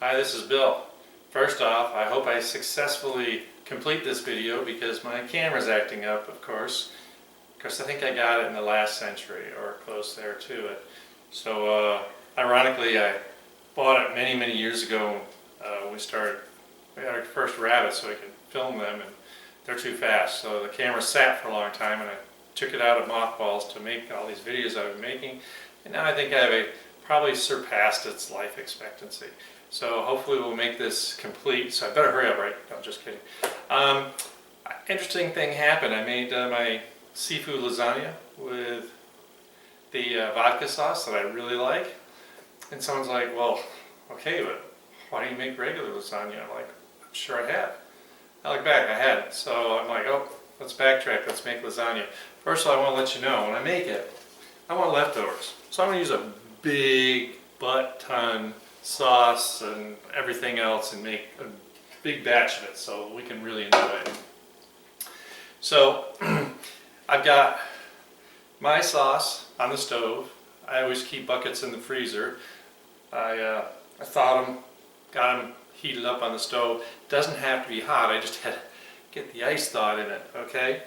Hi, this is Bill. First off, I hope I successfully complete this video because my camera's acting up, of course. I think I got it in the last century or close there to it. So, ironically, I bought it many years ago when we had our first rabbits so we could film them, and they're too fast. So the camera sat for a long time and I took it out of mothballs to make all these videos I've been making. And now I think I've probably surpassed its life expectancy. So hopefully we'll make this complete. So I better hurry up, right? No, just kidding. Interesting thing happened. I made my seafood lasagna with the vodka sauce that I really like. And someone's like, well, okay, but why do you make regular lasagna? I'm like, I'm sure I have. I look back, I hadn't. So I'm like, oh, let's backtrack, let's make lasagna. First of all, I want to let you know, when I make it, I want leftovers. So I'm going to use a big butt-ton sauce and everything else and make a big batch of it so we can really enjoy it. So I've got my sauce on the stove. I always keep buckets in the freezer. I thawed them, got them heated up on the stove. It doesn't have to be hot, I just had to get the ice thawed in it, okay?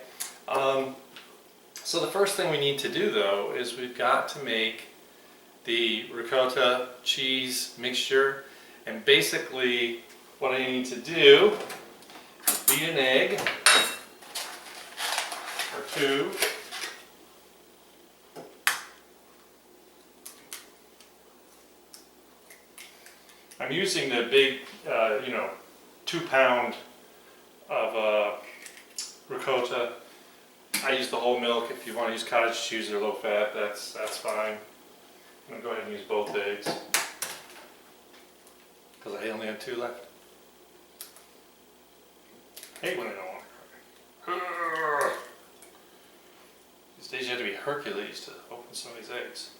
So the first thing we need to do though is we've got to make the ricotta cheese mixture, and basically what I need to do is beat an egg or two. I'm using the big, 2-pound of ricotta. I use the whole milk. If you want to use cottage cheese or low fat, that's fine. I'm going to go ahead and use both eggs because I only have 2 left. I hate when I don't want to cook. These days you have to be Hercules to open some of these eggs.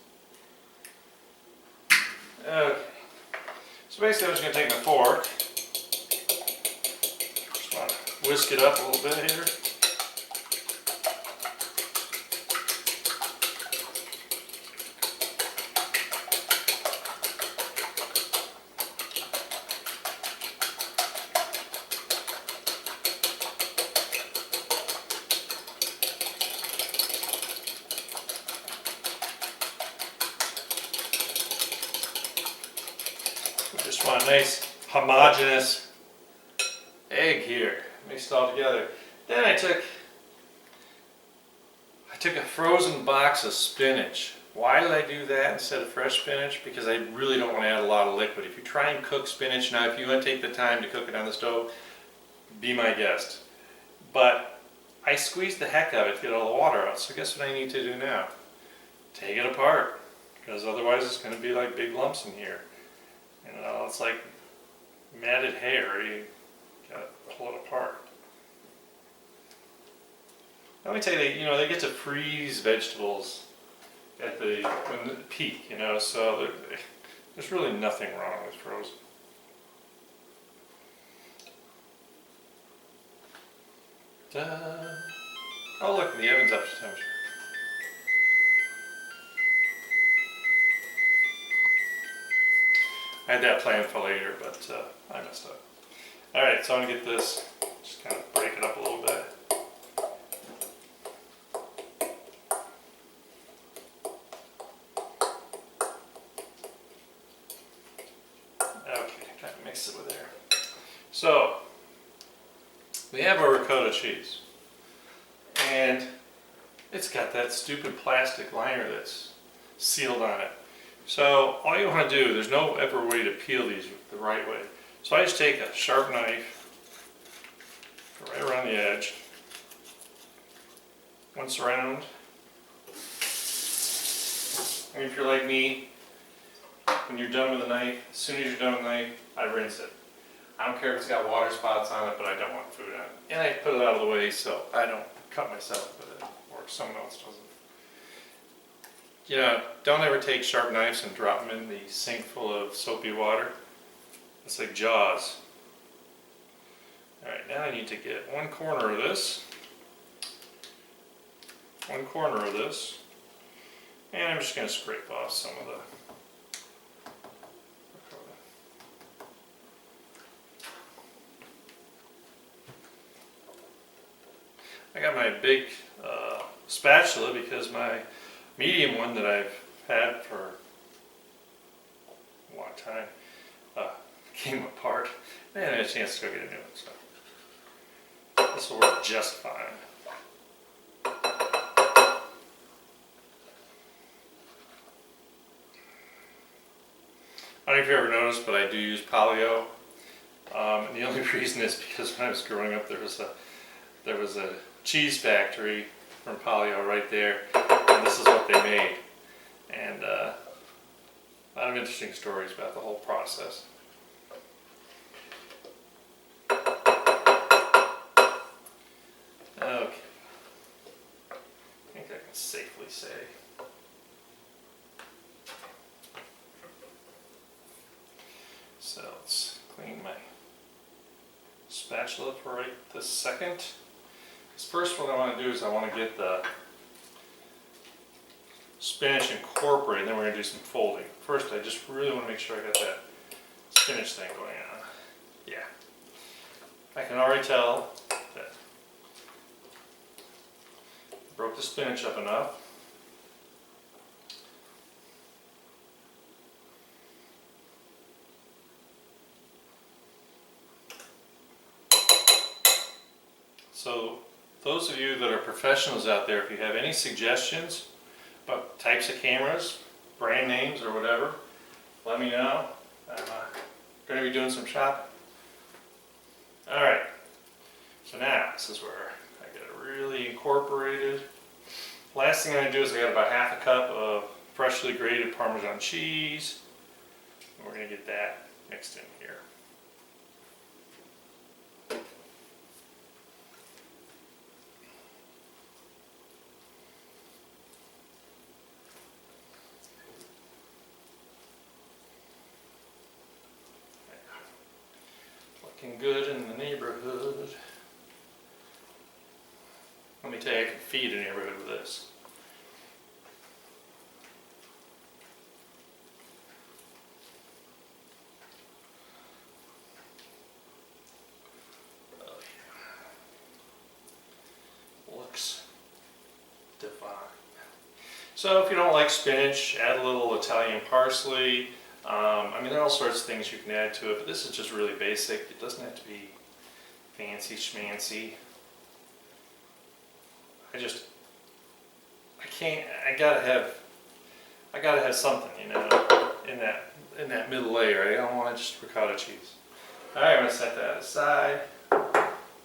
Okay. So basically I'm just going to take my fork, just want to whisk it up a little bit here. Just want a nice homogeneous egg here, mixed all together. Then I took a frozen box of spinach. Why did I do that instead of fresh spinach? Because I really don't want to add a lot of liquid. If you try and cook spinach, now if you want to take the time to cook it on the stove, be my guest. But I squeezed the heck out of it to get all the water out. So guess what I need to do now? Take it apart, because otherwise it's going to be like big lumps in here. You know, it's like matted hair. You gotta pull it apart. Let me tell you, they get to freeze vegetables at the peak, so there's really nothing wrong with frozen. Oh look, the oven's up to temperature. I had that planned for later, but I messed up. Alright, so I'm going to get this, just kind of break it up a little bit. Okay, kind of mix it with there. So, we have our ricotta cheese. And it's got that stupid plastic liner that's sealed on it. So all you want to do, there's no ever way to peel these the right way. So I just take a sharp knife, go right around the edge, once around. And if you're like me, when you're done with the knife, as soon as you're done with the knife, I rinse it. I don't care if it's got water spots on it, but I don't want food on it. And I put it out of the way so I don't cut myself with it, or someone else doesn't. Don't ever take sharp knives and drop them in the sink full of soapy water. It's like Jaws. Alright, now I need to get one corner of this, and I'm just going to scrape off some of the ricotta. I got my big spatula because my medium one that I've had for a long time came apart. And I had a chance to go get a new one, so this will work just fine. I don't know if you ever noticed, but I do use polio. And the only reason is because when I was growing up, there was a cheese factory from polio right there, and this is what they made. And a lot of interesting stories about the whole process. Okay, I think I can safely say. So let's clean my spatula for right this second. First, what I want to do is I want to get the spinach incorporated, and then we're going to do some folding. First, I just really want to make sure I got that spinach thing going on. Yeah. I can already tell that I broke the spinach up enough. So those of you that are professionals out there, if you have any suggestions about types of cameras, brand names or whatever, let me know. I'm going to be doing some shopping. Alright, so now this is where I get it really incorporated. Last thing I'm going to do is I got about half a cup of freshly grated Parmesan cheese. And we're going to get that mixed in here. Looking good in the neighborhood. Let me tell you, I can feed a neighborhood with this. Oh, yeah. Looks divine. So if you don't like spinach, add a little Italian parsley. I mean, there are all sorts of things you can add to it, but this is just really basic. It doesn't have to be fancy schmancy. I gotta have something, you know, in that middle layer. I don't want just ricotta cheese. All right, I'm gonna set that aside,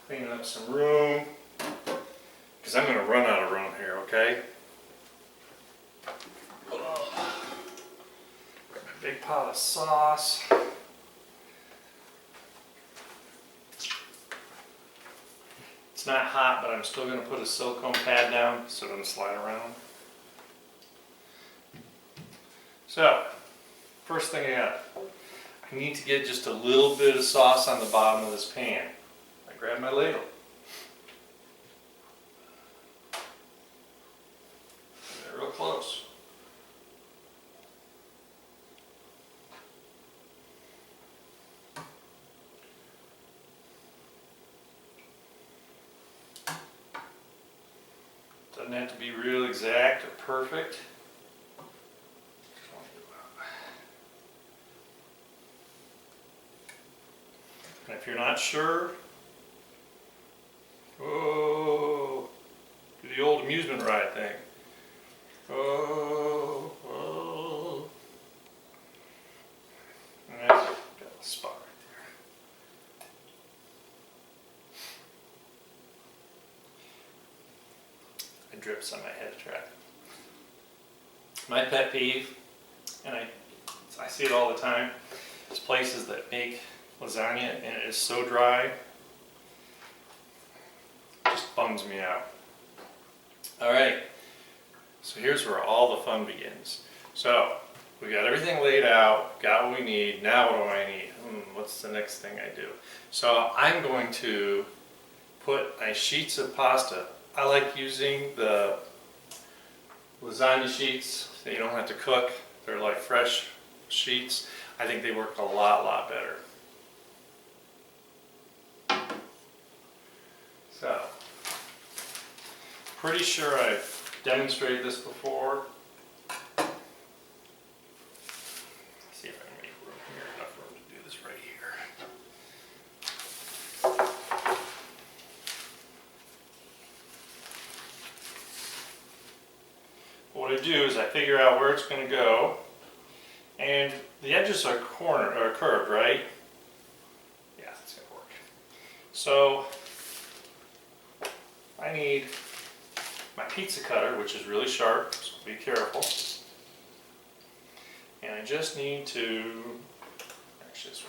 clean up some room, because I'm gonna run out of room here, okay? Big pot of sauce. It's not hot, but I'm still going to put a silicone pad down so it doesn't slide around. So, first thing I need to get just a little bit of sauce on the bottom of this pan. I grab my ladle. Get real close. Doesn't have to be real exact or perfect. And if you're not sure, do the old amusement ride thing. And that's got a spot right there. It drips on my head track. My pet peeve, and I see it all the time, is places that make lasagna and it is so dry, it just bums me out. Alright, so here's where all the fun begins. So, we got everything laid out, got what we need, now what do I need? What's the next thing I do? So I'm going to put my sheets of pasta. I like using the lasagna sheets that you don't have to cook. They're like fresh sheets. I think they work a lot better. So, pretty sure I've demonstrated this before. Let's see if I can make room here, enough room to do this right here. What I do is I figure out where it's going to go, and the edges are curved, right? Yeah, that's going to work. So I need my pizza cutter, which is really sharp, so be careful. And I just need to, actually this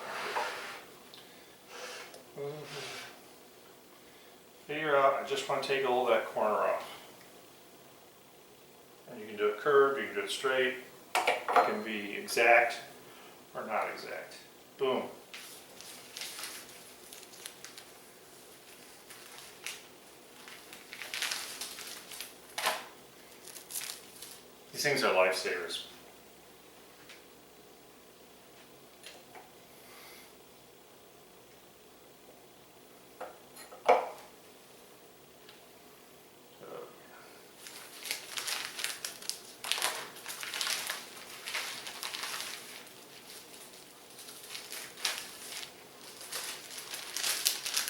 one here. Figure out, I just want to take all that corner off. And you can do it curved, you can do it straight, it can be exact or not exact. Boom. These things are lifesavers.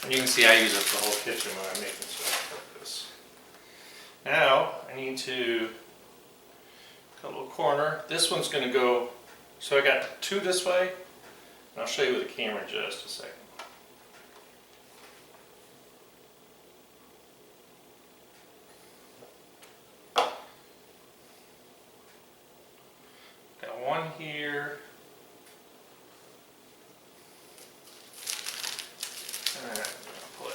And you can see I use up the whole kitchen when I'm making stuff like this. Now I need to cut a little corner. This one's going to go, so I got two this way, and I'll show you with the camera in just a second. Got one here. And I'm going to put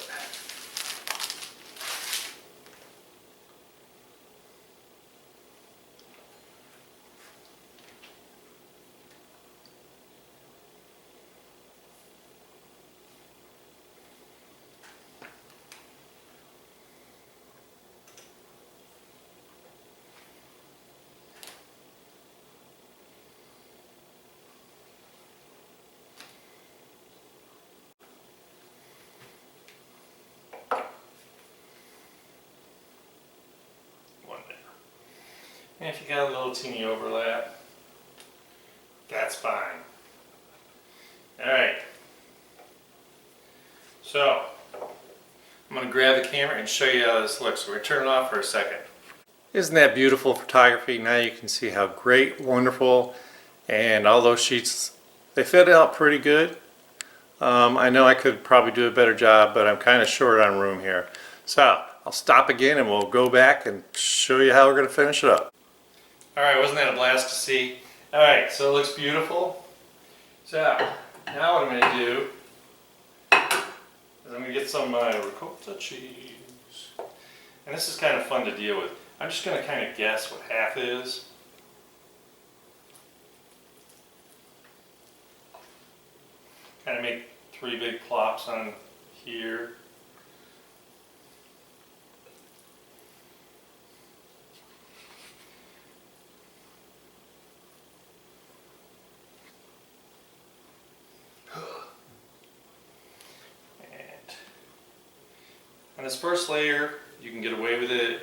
and if you got a little teeny overlap, that's fine. Alright, so I'm going to grab the camera and show you how this looks. So we're going to turn it off for a second. Isn't that beautiful photography? Now you can see how great, wonderful, and all those sheets, they fit out pretty good. I know I could probably do a better job, but I'm kind of short on room here. So I'll stop again and we'll go back and show you how we're going to finish it up. Alright, wasn't that a blast to see? Alright, so it looks beautiful. So now what I'm going to do is I'm going to get some ricotta cheese. And this is kind of fun to deal with. I'm just going to kind of guess what half is. Kind of make three big plops on here. On this first layer, you can get away with it.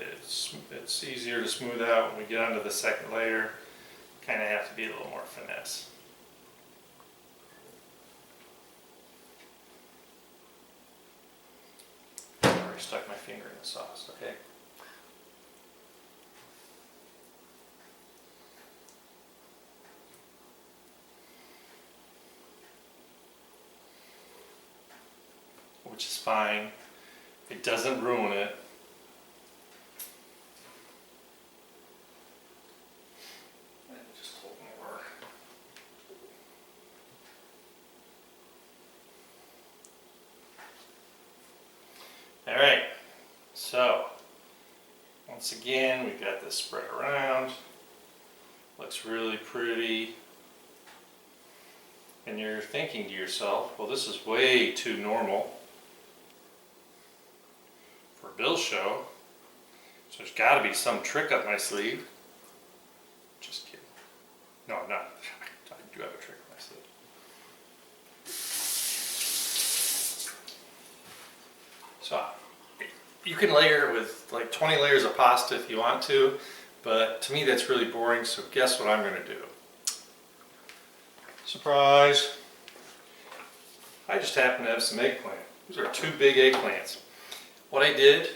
It's easier to smooth out. When we get onto the second layer, kind of have to be a little more finesse. I already stuck my finger in the sauce, okay? Which is fine. It doesn't ruin it. Just hold more. Alright, so once again we've got this spread around. Looks really pretty. And you're thinking to yourself, well, this is way too normal for Bill's show, so there's got to be some trick up my sleeve. Just kidding. No, I'm not. I do have a trick up my sleeve. So, You can layer it with like 20 layers of pasta if you want to, but to me that's really boring, so guess what I'm going to do? Surprise! I just happen to have some eggplant. These are 2 big eggplants. What I did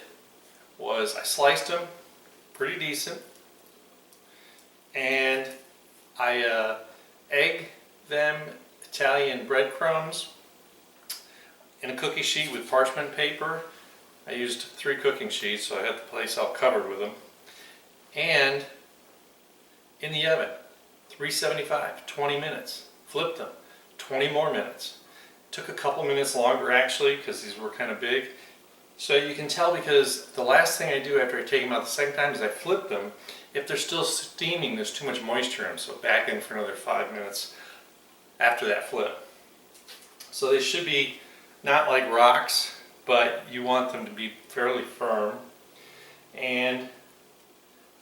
was I sliced them pretty decent, and I egg them Italian breadcrumbs in a cookie sheet with parchment paper. I used 3 cooking sheets, so I had the place all covered with them. And in the oven, 375, 20 minutes. Flipped them, 20 more minutes. Took a couple minutes longer actually, because these were kind of big. So you can tell, because the last thing I do after I take them out the second time is I flip them. If they're still steaming, there's too much moisture in them, so back in for another 5 minutes after that flip. So they should be not like rocks, but you want them to be fairly firm. And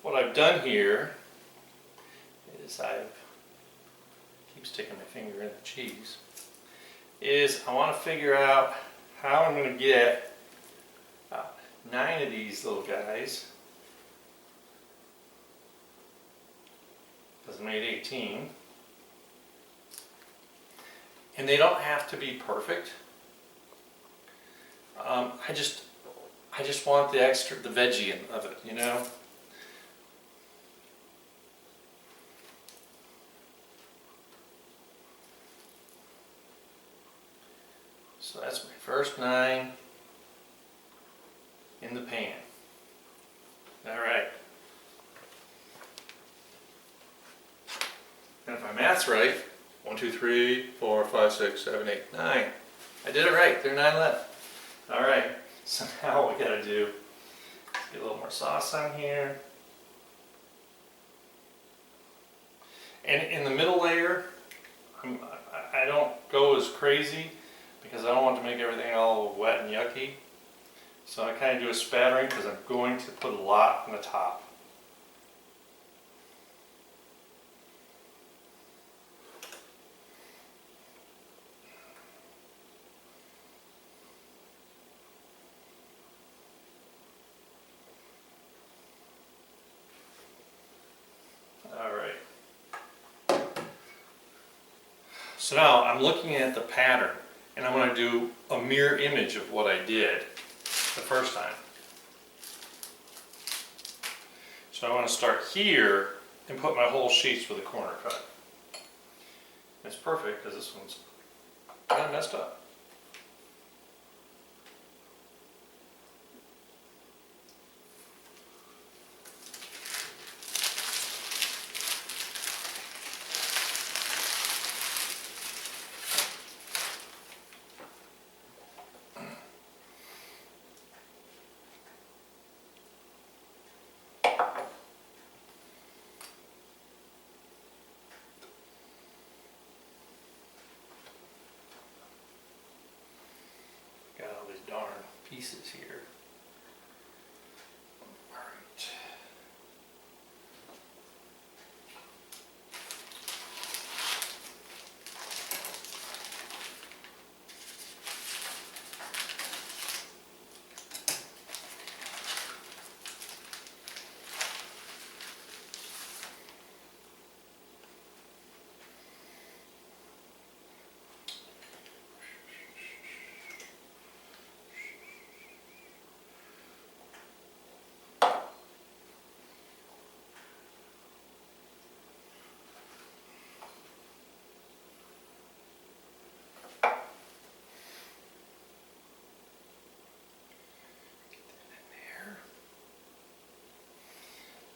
what I've done here is keep sticking my finger in the cheese, is I want to figure out how I'm going to get 9 of these little guys, because I made 18, and they don't have to be perfect. I just want the veggie of it, you know. So that's my first 9 in the pan. All right. And if my math's right, 1, 2, 3, 4, 5, 6, 7, 8, 9. I did it right. There are 9 left. All right. So now what we got to do is get a little more sauce on here. And in the middle layer, I don't go as crazy because I don't want to make everything all wet and yucky. So I kind of do a spattering because I'm going to put a lot on the top. All right. So now I'm looking at the pattern, and I'm going to do a mirror image of what I did the first time. So I want to start here and put my whole sheets with a corner cut. It's perfect because this one's kind of messed up. Got all these darn pieces here. All right.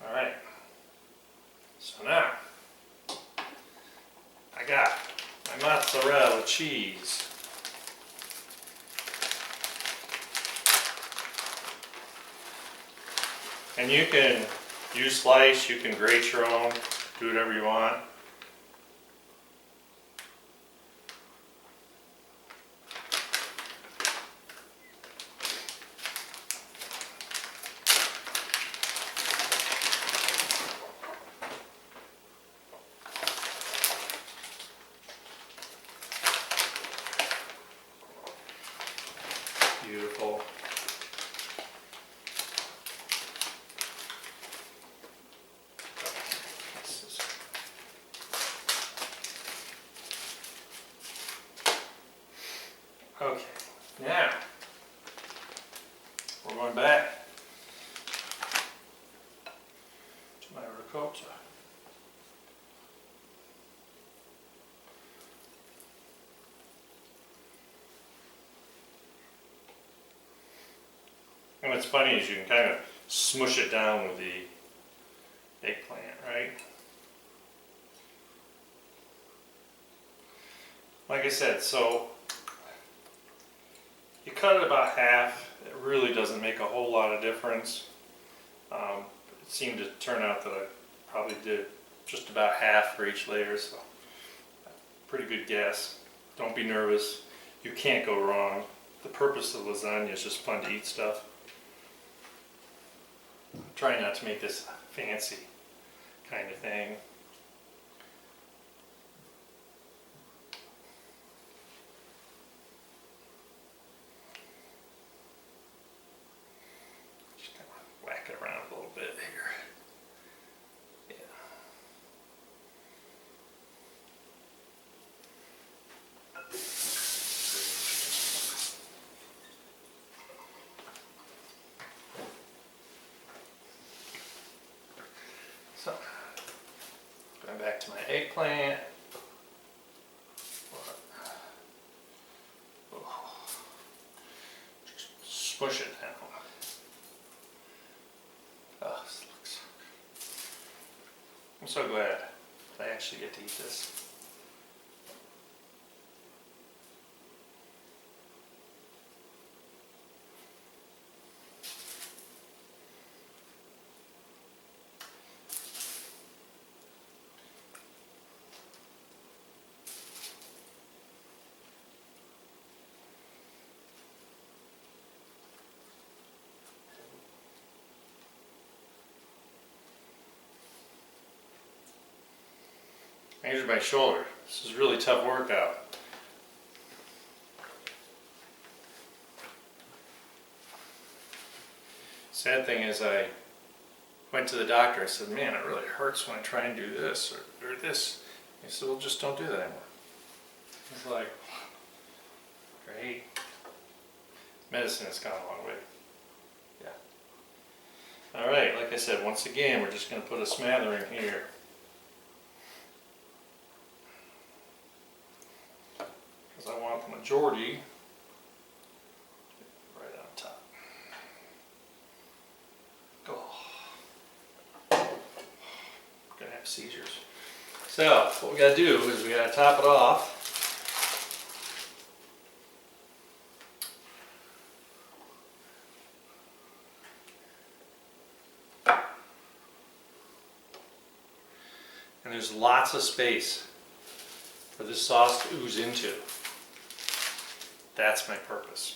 All right, so now I got my mozzarella cheese. And you can use slice, you can grate your own, do whatever you want. Beautiful. going back to my ricotta. And what's funny is you can kind of smush it down with the eggplant, right? Like I said, so you cut it about half. It really doesn't make a whole lot of difference. It seemed to turn out that I probably did just about half for each layer, so pretty good guess. Don't be nervous. You can't go wrong. The purpose of lasagna is just fun to eat stuff. Try not to make this fancy kind of thing. Just kind of whack it around a little bit here. Yeah. So, going back to my eggplant. Just smush it down. Oh, this looks so good. I'm so glad I actually get to eat this. I injured my shoulder. This is a really tough workout. Sad thing is I went to the doctor. I said, man, it really hurts when I try and do this or this. He said, well, just don't do that anymore. I was like, great. Medicine has gone a long way. Yeah. All right, like I said, once again, we're just going to put a smattering here. I want the majority right on top. Oh, I'm gonna have seizures. So what we gotta do is we gotta top it off. And there's lots of space for this sauce to ooze into. That's my purpose.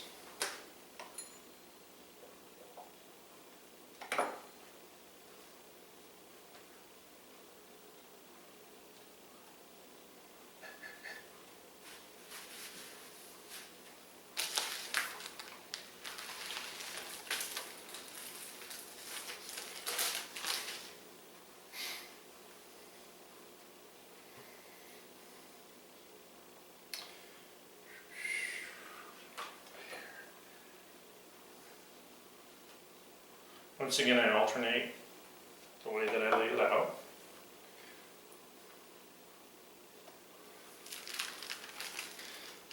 Once again, I alternate the way that I lay it out.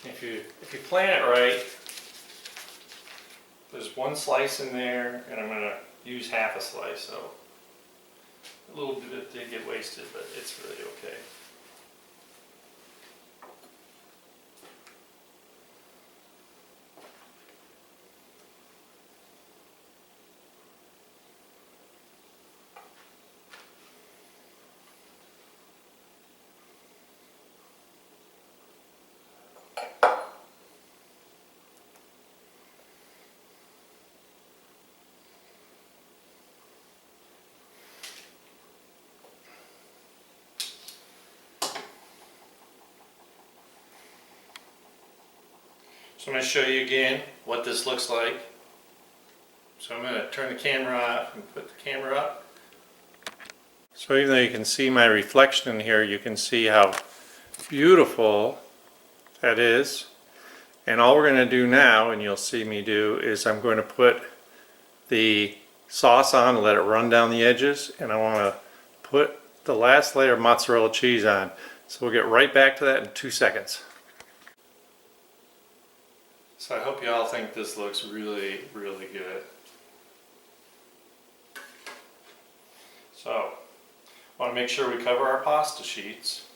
If you plan it right, there's one slice in there, and I'm going to use half a slice, so a little bit did get wasted, but it's really okay. So I'm going to show you again what this looks like. So I'm going to turn the camera off and put the camera up. So even though you can see my reflection in here, you can see how beautiful that is. And all we're going to do now, and you'll see me do, is I'm going to put the sauce on and let it run down the edges, and I want to put the last layer of mozzarella cheese on. So we'll get right back to that in 2 seconds. So I hope you all think this looks really, really good. So I want to make sure we cover our pasta sheets.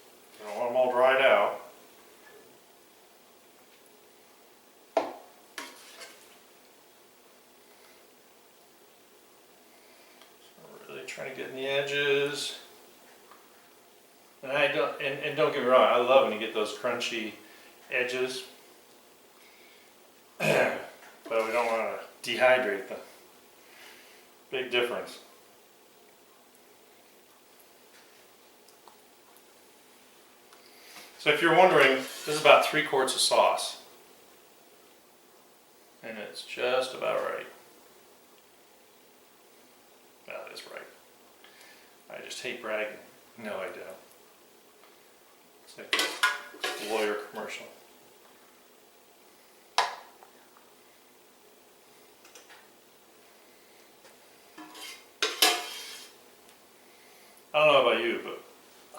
I don't want them all dried out. So really trying to get in the edges. And don't get me wrong, I love when you get those crunchy edges. But we don't want to dehydrate them. Big difference. So if you're wondering, this is about 3 quarts of sauce. And it's just about right. That is right. I just hate bragging. No, I don't. It's like a lawyer commercial. I don't know about you, but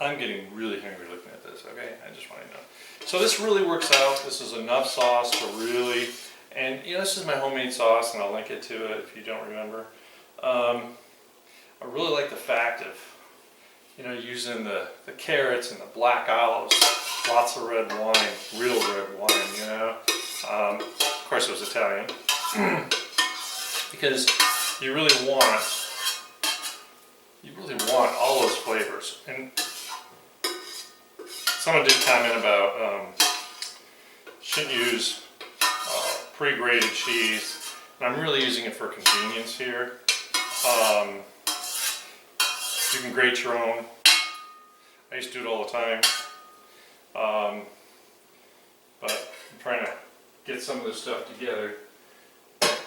I'm getting really hungry looking at this, okay? I just want to know. So this really works out. This is enough sauce to really, and you know, this is my homemade sauce, and I'll link it to it if you don't remember. I really like the fact of, you know, using the carrots and the black olives, lots of red wine, real red wine, you know. Of course it was Italian. Because you really want all those flavors. And someone did comment about shouldn't use pre-grated cheese, and I'm really using it for convenience here. You can grate your own. I used to do it all the time, but I'm trying to get some of this stuff together.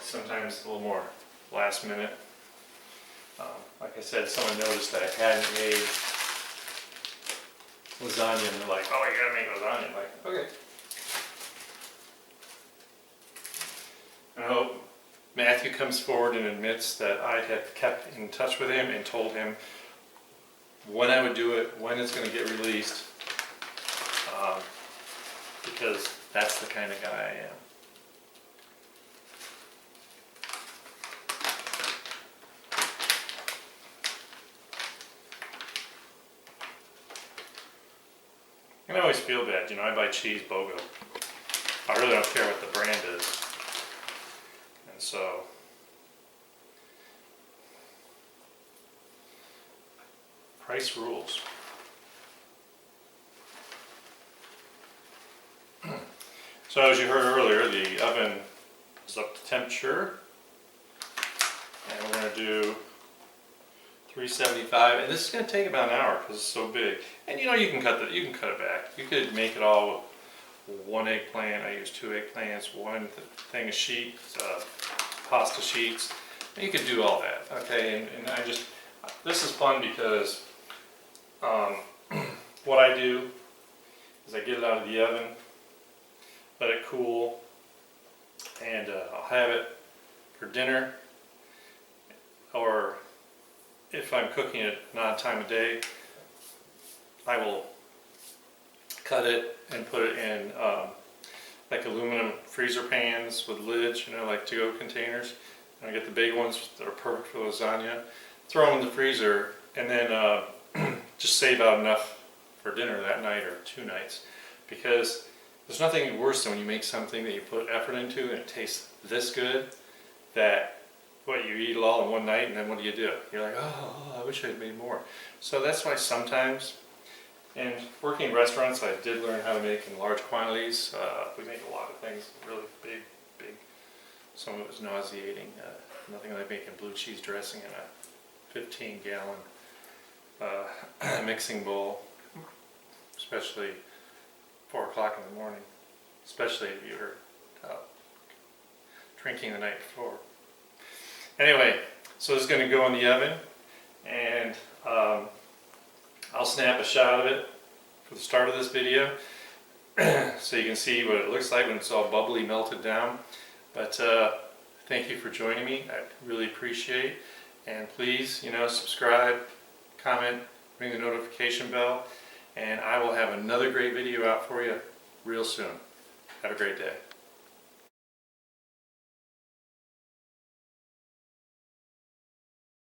Sometimes a little more last minute. Like I said, someone noticed that I hadn't made lasagna, and they're like, "Oh, you gotta make lasagna." I'm like, okay. I hope Matthew comes forward and admits that I have kept in touch with him and told him when I would do it, when it's going to get released, because that's the kind of guy I am. And I always feel bad, you know, I buy cheese BOGO. I really don't care what the brand is. And so, price rules. So as you heard earlier, the oven is up to temperature. And we're going to do 375, and this is going to take about an hour because it's so big. And you know, you can cut it back. You could make it all with 1 eggplant. I use 2 eggplants, 1 thing of sheets, pasta sheets. And you could do all that, okay? And this is fun because what I do is I get it out of the oven, let it cool, and I'll have it for dinner, or if I'm cooking it an odd time of day, I will cut it and put it in like aluminum freezer pans with lids, you know, like to-go containers. And I get the big ones that are perfect for lasagna. Throw them in the freezer, and then just save out enough for dinner that night or 2 nights. Because there's nothing worse than when you make something that you put effort into and it tastes this good, that what, you eat it all in one night, and then what do? You're like, oh, I wish I had made more. So that's why sometimes, and working in restaurants, I did learn how to make in large quantities. We make a lot of things really big. Some of it was nauseating. Nothing like making blue cheese dressing in a 15-gallon mixing bowl, especially 4 o'clock in the morning, especially if you're drinking the night before. Anyway, so this is going to go in the oven, and I'll snap a shot of it for the start of this video so you can see what it looks like when it's all bubbly melted down. But Thank you for joining me. I really appreciate it. And please, subscribe, comment, ring the notification bell, and I will have another great video out for you real soon. Have a great day.